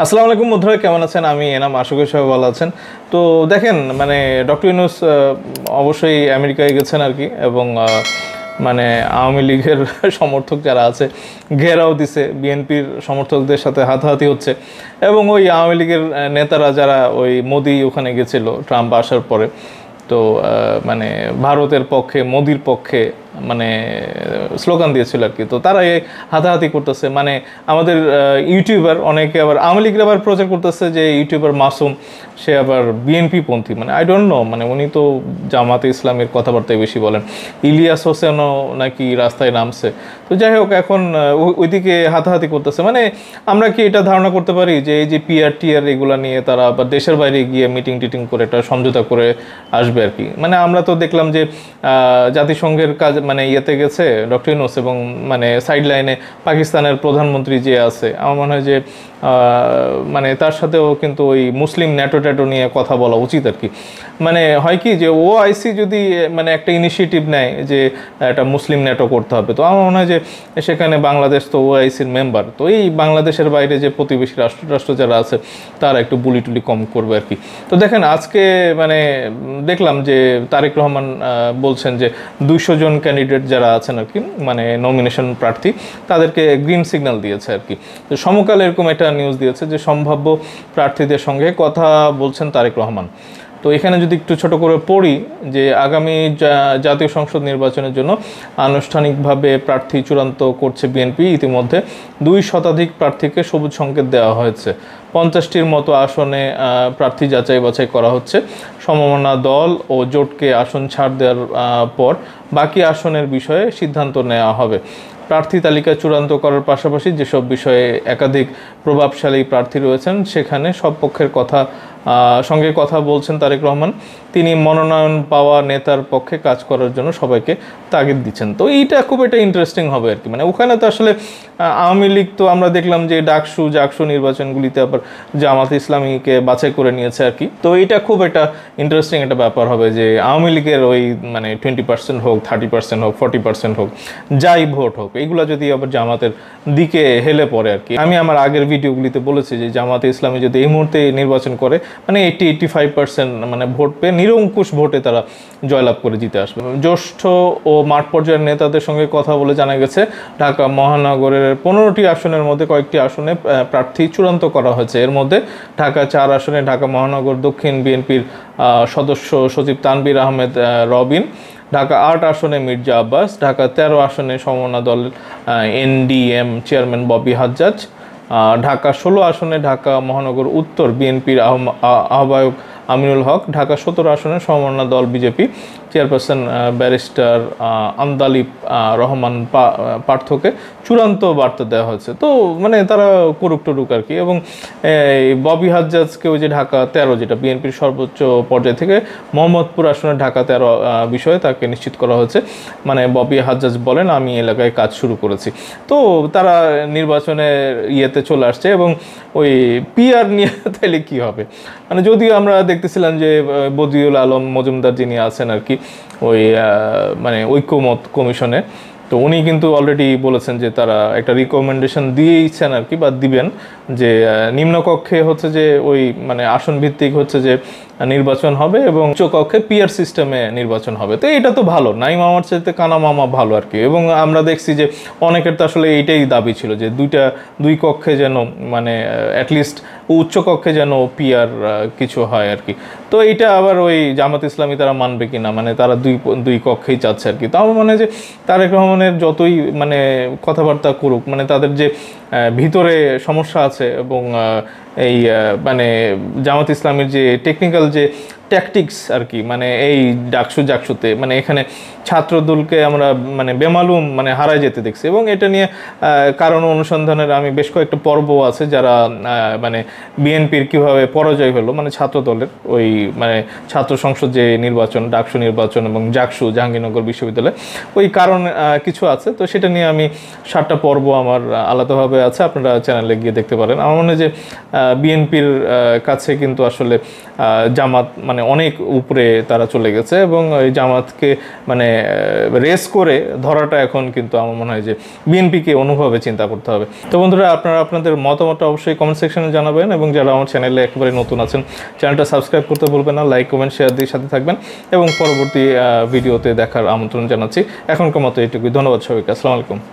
আসসালামু আলাইকুম বন্ধুরা, কেমন আছেন? আমি এনাম, আশা করি সবাই ভালো আছেন। তো দেখেন, মানে ডক্টর ইউনূস অবশ্যই আমেরিকায় গেছেন আর কি, এবং মানে আওয়ামী লীগের সমর্থক যারা আছে ঘেরাও দিছে, বিএনপির সমর্থকদের সাথে হাতাহাতি হচ্ছে, এবং ওই আওয়ামী লীগের নেতারা যারা ওই মোদি ওখানে গেছিল ট্রাম্প আসার পরে, তো মানে ভারতের পক্ষে, মোদির পক্ষে মানে স্লোগান দিয়েছিল আর কি। তো তারা এই হাতাহাতি করতেছে, মানে আমাদের ইউটিউবার অনেকে আবার আওয়ামী লীগের আবার প্রচার করতেছে যে ইউটিউবার মাসুম সে আবার বিএনপি পন্থী। মানে আই ডোন্ট নো, মানে উনি তো জামাতে ইসলামের কথাবার্তায় বেশি বলেন। ইলিয়াস হোসেনও নাকি রাস্তায় নামছে। তো যাই হোক, এখন ওইদিকে হাতাহাতি করতেছে। মানে আমরা কি এটা ধারণা করতে পারি যে এই যে পিআর টিআর এগুলা নিয়ে তারা আবার দেশের বাইরে গিয়ে মিটিং টিটিং করে একটা সমঝোতা করে আসবে আর কি? মানে আমরা তো দেখলাম যে জাতিসংঘের কাজ মানে ইয়েতে গেছে ডক্টর ইউনূস, এবং মানে সাইড লাইনে পাকিস্তানের প্রধানমন্ত্রী যে আছে, আমার মনে হয় যে মানে তার সাথেও কিন্তু ওই মুসলিম ন্যাটো ট্যাটো নিয়ে কথা বলা উচিত আর কি। মানে হয় কি যে ওআইসি যদি মানে একটা ইনিশিয়েটিভ নেয় যে একটা মুসলিম ন্যাটো করতে হবে, তো আমার মনে হয় যে সেখানে বাংলাদেশ তো ওআইসির মেম্বার, তো এই বাংলাদেশের বাইরে যে প্রতিবেশী রাষ্ট্র যারা আছে তারা একটু বুলি টুলি কম করবে আর কি। তো দেখেন আজকে মানে দেখলাম যে তারেক রহমান বলছেন যে 200 জন ক্যান্ডিডেট যারা আছেন আর কি, মানে নমিনেশন প্রার্থী, তাদেরকে গ্রিন সিগন্যাল দিয়েছে আর কি। তো সমকাল এরকম একটা নিউজ দিয়েছে যে সম্ভাব্য প্রার্থীদের সঙ্গে কথা বলছেন তারেক রহমান। তো এখানে যদি একটু ছোট করে পড়ি যে আগামী জাতীয় সংসদ নির্বাচনের জন্য আনুষ্ঠানিকভাবে প্রার্থী চূড়ান্ত করছে বিএনপি। ইতিমধ্যে 2 শতাধিক প্রার্থীকে সবুজ সংকেত দেওয়া হয়েছে। 50টির মতো আসনে প্রার্থী যাচাই বাছাই করা হচ্ছে। সমমনা দল ও জোটকে আসন ছাড় দেওয়ার পর বাকি আসনের বিষয়ে সিদ্ধান্ত নেওয়া হবে। প্রার্থী তালিকা চূড়ান্ত করার পাশাপাশি যেসব বিষয়ে একাধিক প্রভাবশালী প্রার্থী রয়েছেন সেখানে সব পক্ষের সঙ্গে কথা বলছেন তারেক রহমান। তিনি মনোনয়ন পাওয়া নেতার পক্ষে কাজ করার জন্য সবাইকে তাগিদ দিচ্ছেন। তো এইটা খুব একটা ইন্টারেস্টিং হবে আর কি। মানে ওখানে তো আসলে আওয়ামী লীগ তো আমরা দেখলাম যে জাকসু নির্বাচনগুলিতে আবার জামাত ইসলামীকে বাছাই করে নিয়েছে আর কি। তো এইটা খুব একটা ইন্টারেস্টিং একটা ব্যাপার হবে যে আওয়ামী লীগের ওই মানে 20% হোক, 30% হোক, 40% হোক, যাই ভোট হোক, এইগুলা যদি আবার জামাতের দিকে হেলে পড়ে আর কি। আমি আমার আগের ভিডিওগুলিতে বলেছি যে জামাতে ইসলামী যদি এই মুহূর্তে নির্বাচন করে মানে 80-85% মানে ভোট পেয়ে নিরঙ্কুশ ভোটে তারা জয়লাভ করে জিতে আসবে। জ্যেষ্ঠ ও মাঠ পর্যায়ের নেতাদের সঙ্গে কথা বলে জানা গেছে ঢাকা মহানগরের 15টি আসনের মধ্যে কয়েকটি আসনে প্রার্থী চূড়ান্ত করা হয়েছে। এর মধ্যে ঢাকা 4 আসনে ঢাকা মহানগর দক্ষিণ বিএনপির সদস্য সচিব তানভীর আহমেদ রবিন, ঢাকা 8 আসনে মির্জা আব্বাস, ঢাকা 13 আসনে সমমনা দল এনডিএম চেয়ারম্যান ববি হাজ্জাজ, ঢাকা 16 আসনে ঢাকা মহানগর উত্তর বিএনপির আহ্বায়ক আমিনুল হক, ঢাকা 17 আসনে সমমনা দল BJP chairperson barrister Andaleeve Rahman পার্থকে চূড়ান্ত বার্তা দেওয়া হয়েছে। তো মানে তারা করুক টরুক আর কি। এবং ববি হাজ্জাজকে ওই যে ঢাকা 13 যেটা বিএনপির সর্বোচ্চ পর্যায় থেকে মোহাম্মদপুর আসনে ঢাকা 13 বিষয়ে তাকে নিশ্চিত করা হয়েছে। মানে ববি হাজ্জাজ বলেন, আমি এলাকায় কাজ শুরু করেছি। তো তারা নির্বাচনের ইয়েতে চলে আসছে। এবং ওই পিআর নিয়ে তাইলে কী হবে, মানে যদিও আমরা দেখতেছিলাম যে বদিউল আলম মজুমদার যিনি আছেন আর কি ওই মানে ঐক্যমত কমিশনে, তো উনি কিন্তু অলরেডি বলেছেন যে তারা একটা রিকমেন্ডেশন দিয়েইছেন আর কি, বা দিবেন, যে নিম্নকক্ষে হচ্ছে যে ওই মানে আসন ভিত্তিক হচ্ছে যে নির্বাচন হবে এবং উচ্চকক্ষে পিআর সিস্টেমে নির্বাচন হবে। তো এটা তো ভালো, নাই মামার চাইতে কানা মামা ভালো আর কি। এবং আমরা দেখছি যে অনেকের তো আসলে এইটাই দাবি ছিল যে দুই কক্ষে যেন মানে অ্যাটলিস্ট উচ্চকক্ষে যেন পিআর কিছু হয় আর কি। তো এইটা আবার ওই জামাত ইসলামী তারা মানবে কিনা, মানে তারা দুই কক্ষেই চাচ্ছে আর কি। তো আমার মনে হয় যে তারেক রহমানের যতই মানে কথাবার্তা করুক, মানে তাদের যে ভিতরে সমস্যা আছে এবং এই মানে জামাত ইসলামের যে টেকনিক্যাল যে ট্যাকটিক্স আর কি, মানে এই জাকসুতে মানে এখানে ছাত্রদলকে আমরা মানে বেমালুম মানে হারায় যেতে দেখছি। এবং এটা নিয়ে কারণ অনুসন্ধানের আমি বেশ কয়েকটা পর্ব আছে যারা মানে বিএনপির কীভাবে পরাজয় হলো, মানে ছাত্রদলের ওই মানে ছাত্র সংসদ যে নির্বাচন, ডাকসু নির্বাচন এবং জাকসু জাহাঙ্গীরনগর বিশ্ববিদ্যালয়, ওই কারণ কিছু আছে। তো সেটা নিয়ে আমি 7টা পর্ব আমার আলাদাভাবে আছে, আপনারা চ্যানেলে গিয়ে দেখতে পারেন। আমার মনে হয় যে বিএনপির কাছে কিন্তু আসলে জামাত মানে অনেক উপরে তারা চলে গেছে এবং এই জামাতকে মানে রেস করে ধরাটা এখন কিন্তু আমার মনে হয় যে বিএনপিকে অনুভবে চিন্তা করতে হবে। তো বন্ধুরা, আপনারা আপনাদের মতামতটা অবশ্যই কমেন্ট সেকশনে জানাবেন এবং যারা আমার চ্যানেলে একেবারে নতুন আছেন চ্যানেলটা সাবস্ক্রাইব করতে ভুলবেন না, লাইক কমেন্ট শেয়ার দিয়ে সাথে থাকবেন এবং পরবর্তী ভিডিওতে দেখার আমন্ত্রণ জানাচ্ছি। এখনকার মতো এইটুকুই, ধন্যবাদ সবাইকে, আসসালামু আলাইকুম।